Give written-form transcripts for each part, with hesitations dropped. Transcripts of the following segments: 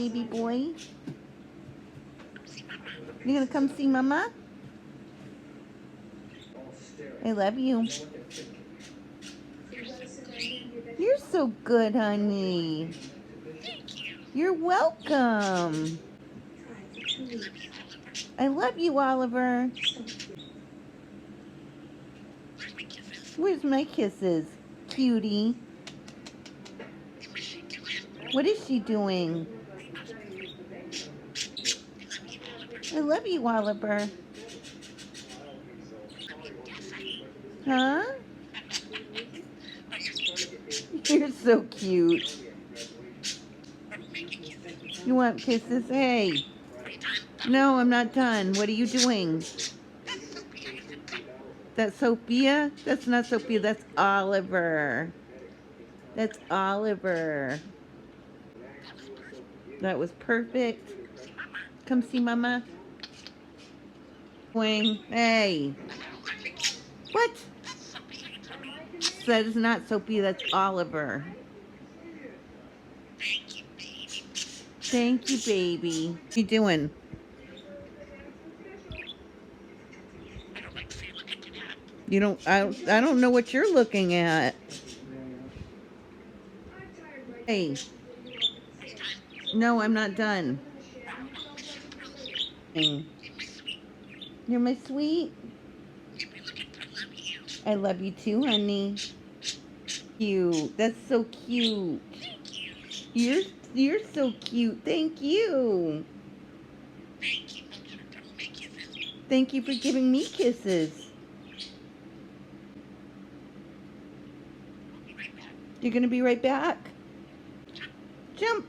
Baby boy, you gonna come see Mama? I love you. You're so good, honey. You're welcome. I love you, Oliver. Where's my kisses, cutie? What is she doing? I love you, Oliver. Huh? You're so cute. You want kisses? Hey. No, I'm not done. What are you doing? That's Sophia? That's not Sophia. That's Oliver. That's Oliver. That was perfect. Come see Mama. Wing. Hey. What? That is not Sophia. That's Oliver. Thank you, baby. What are you doing? You don't. I don't know what you're looking at. Hey. No, I'm not done. You're my sweet. I love you too, honey. Cute. That's so cute. You're so cute. Thank you. Thank you for giving me kisses. You're gonna be right back? Jump.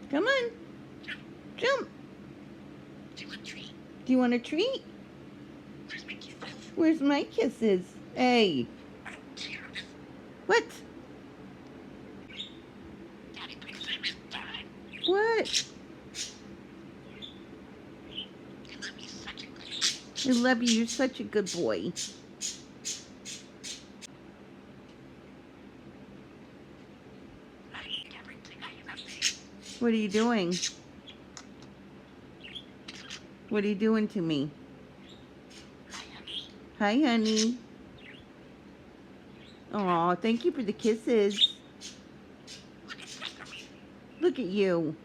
Come on. Jump. Do you want a treat? Where's my kisses? Hey. What? What? I love you. You're such a good boy. What are you doing? What are you doing to me? Hi, honey. Aw, thank you for the kisses. Look at you.